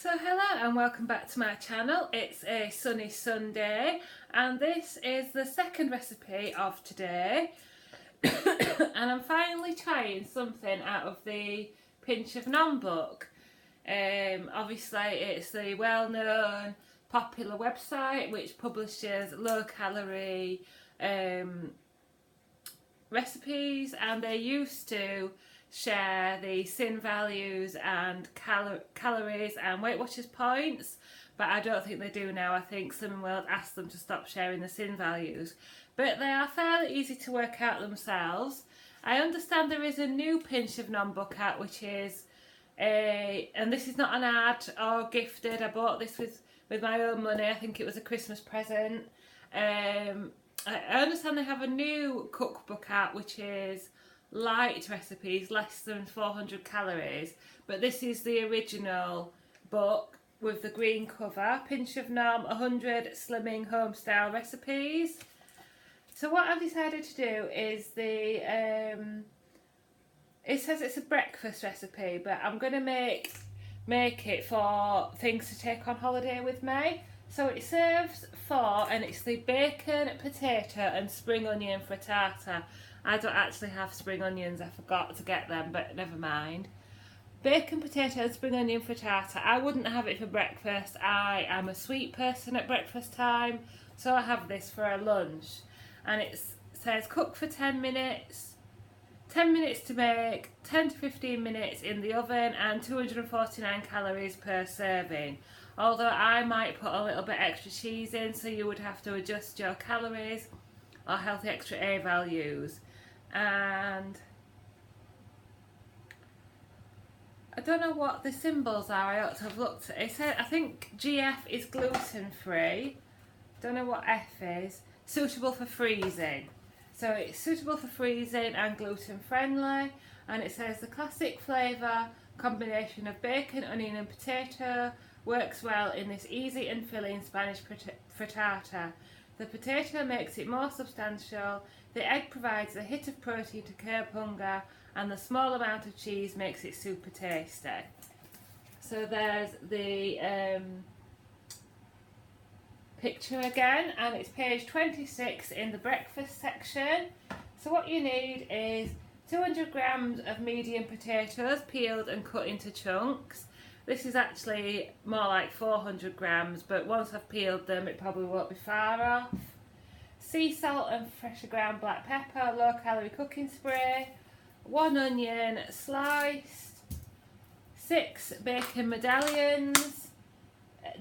So hello and welcome back to my channel. It's a sunny Sunday and this is the second recipe of today and I'm finally trying something out of the Pinch of Nom book. Obviously it's the well-known popular website which publishes low-calorie recipes, and they used to share the sin values and calories and Weight Watchers points, but I don't think they do now. I think Slimming World asked them to stop sharing the sin values, but they are fairly easy to work out themselves. I understand there is a new Pinch of Nom book out, which is and this is not an ad or gifted. I bought this with my own money. I think it was a Christmas present. I understand they have a new cookbook out which is light recipes, less than 400 calories, but this is the original book with the green cover, Pinch of Nom 100 Slimming Home Style Recipes. So what I've decided to do is it says it's a breakfast recipe, but I'm going to make it for things to take on holiday with me. So it serves 4, and it's the bacon, potato and spring onion frittata. I don't actually have spring onions, I forgot to get them, but never mind. Bacon, potato and spring onion frittata. I wouldn't have it for breakfast. I am a sweet person at breakfast time, so I have this for a lunch. And it says cook for 10 minutes, 10 minutes to make, 10 to 15 minutes in the oven, and 249 calories per serving. Although I might put a little bit extra cheese in, so you would have to adjust your calories or healthy extra A values. And I don't know what the symbols are. I ought to have looked at it. It said, I think GF is gluten free. Don't know what F is. Suitable for freezing. So it's suitable for freezing and gluten friendly. And it says the classic flavour combination of bacon, onion and potato works well in this easy and filling Spanish frittata. The potato makes it more substantial, the egg provides a hit of protein to curb hunger, and the small amount of cheese makes it super tasty. So there's the picture again, and it's page 26 in the breakfast section. So what you need is 200 grams of medium potatoes peeled and cut into chunks. This is actually more like 400 grams, but once I've peeled them it probably won't be far off. Sea salt and freshly ground black pepper, low calorie cooking spray, 1 onion sliced, 6 bacon medallions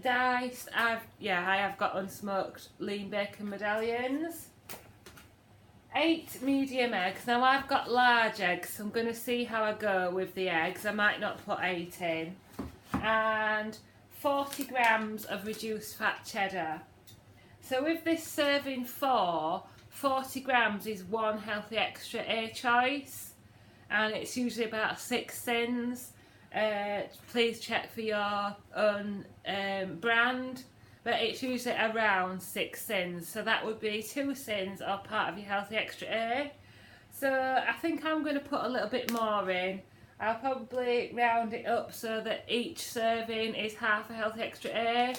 diced. I have got unsmoked lean bacon medallions. 8 medium eggs. Now I've got large eggs, so I'm going to see how I go with the eggs. I might not put 8 in. And 40 grams of reduced fat cheddar. So with this serving 40 grams is 1 healthy extra A choice, and it's usually about 6 sins. Please check for your own brand, but it's usually around 6 sins, so that would be 2 sins or part of your healthy extra A. So I think I'm going to put a little bit more in. I'll probably round it up so that each serving is half a healthy extra A.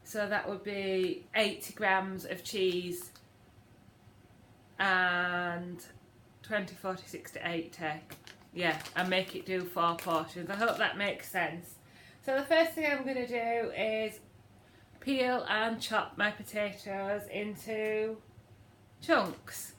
So that would be 80 grams of cheese and 20, 40, 60, 80. Yeah, and make it do 4 portions. I hope that makes sense. So the first thing I'm going to do is peel and chop my potatoes into chunks.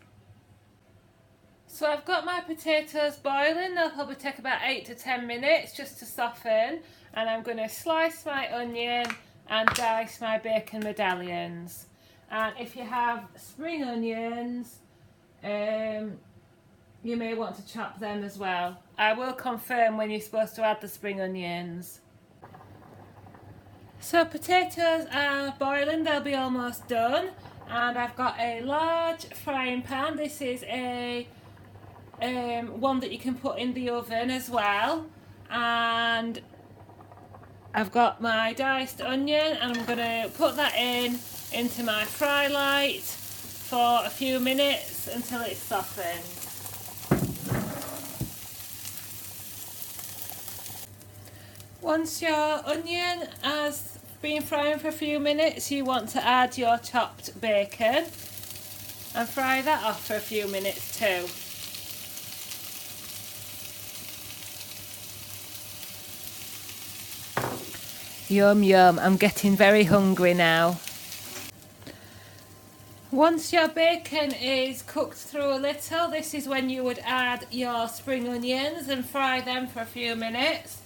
So I've got my potatoes boiling. They'll probably take about 8 to 10 minutes just to soften, and I'm going to slice my onion and dice my bacon medallions. And if you have spring onions, you may want to chop them as well. I will confirm when you're supposed to add the spring onions. So potatoes are boiling, they'll be almost done, and I've got a large frying pan. This is a one that you can put in the oven as well, and I've got my diced onion, and I'm going to put that into my fry light for a few minutes until it's softened. Once your onion has been frying for a few minutes, you want to add your chopped bacon and fry that off for a few minutes too. Yum yum, I'm getting very hungry now. Once your bacon is cooked through a little, this is when you would add your spring onions and fry them for a few minutes.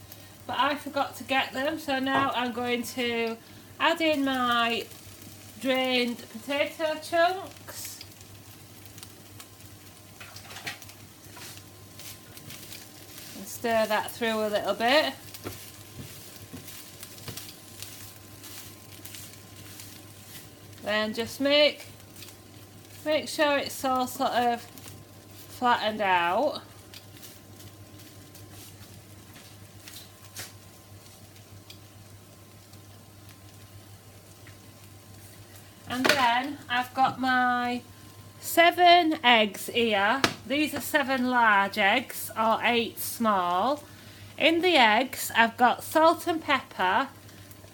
But I forgot to get them, so now I'm going to add in my drained potato chunks. And stir that through a little bit. Then just make sure it's all sort of flattened out. And then I've got my 7 eggs here. These are 7 large eggs or 8 small. In the eggs I've got salt and pepper,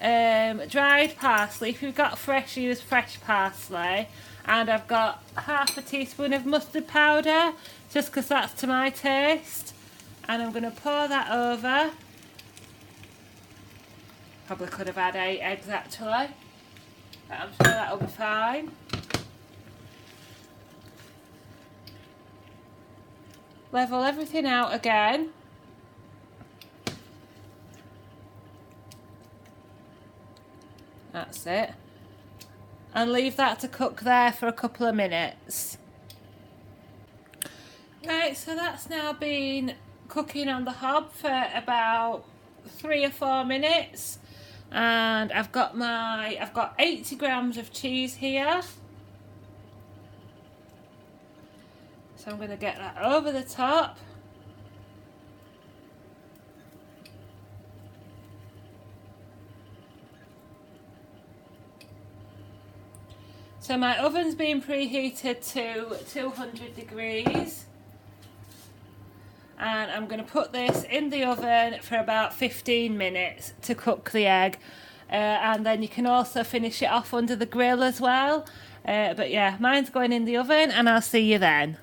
dried parsley. If you've got fresh, use fresh parsley. And I've got half a teaspoon of mustard powder, just because that's to my taste. And I'm going to pour that over. Probably could have had 8 eggs actually, but I'm sure that'll be fine. Level everything out again. That's it. And leave that to cook there for a couple of minutes. Right, so that's now been cooking on the hob for about 3 or 4 minutes. And I've got 80 grams of cheese here. So I'm going to get that over the top. So my oven's been preheated to 200 degrees. And I'm going to put this in the oven for about 15 minutes to cook the egg. And then you can also finish it off under the grill as well. But yeah, mine's going in the oven and I'll see you then.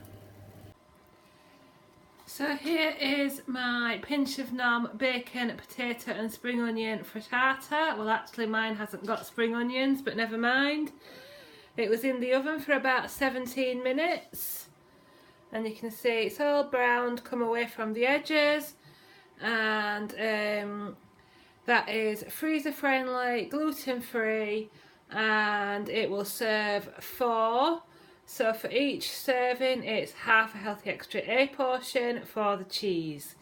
So here is my pinch of nom bacon, potato and spring onion frittata. Well, actually mine hasn't got spring onions, but never mind. It was in the oven for about 17 minutes. And you can see it's all browned, come away from the edges. And that is freezer friendly, gluten free, and it will serve 4. So for each serving it's half a healthy extra A portion for the cheese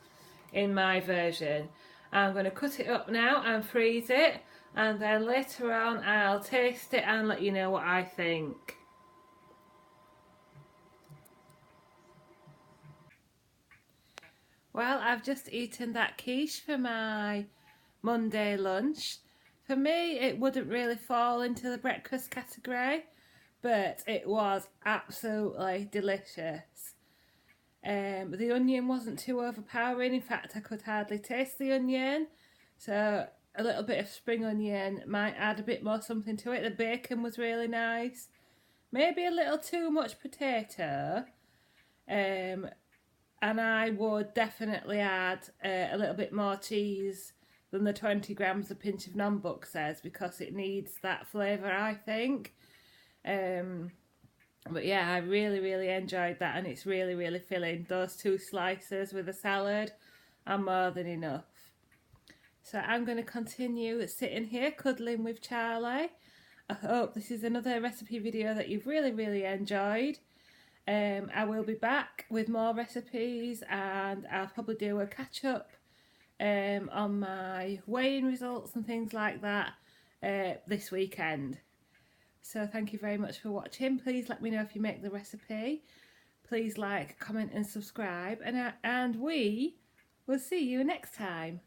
in my version. I'm going to cut it up now and freeze it, and then later on I'll taste it and let you know what I think. Well, I've just eaten that quiche for my Monday lunch. For me, it wouldn't really fall into the breakfast category, but it was absolutely delicious. The onion wasn't too overpowering. In fact, I could hardly taste the onion. So a little bit of spring onion might add a bit more something to it. The bacon was really nice. Maybe a little too much potato. And I would definitely add a little bit more cheese than the 20 grams the pinch of nom book says, because it needs that flavour, I think. But yeah, I really enjoyed that, and it's really filling. Those 2 slices with a salad are more than enough. So I'm going to continue sitting here cuddling with Charlie. I hope this is another recipe video that you've really enjoyed. I will be back with more recipes, and I'll probably do a catch up on my weighing results and things like that this weekend. So thank you very much for watching. Please let me know if you make the recipe. Please like, comment and subscribe, and we will see you next time.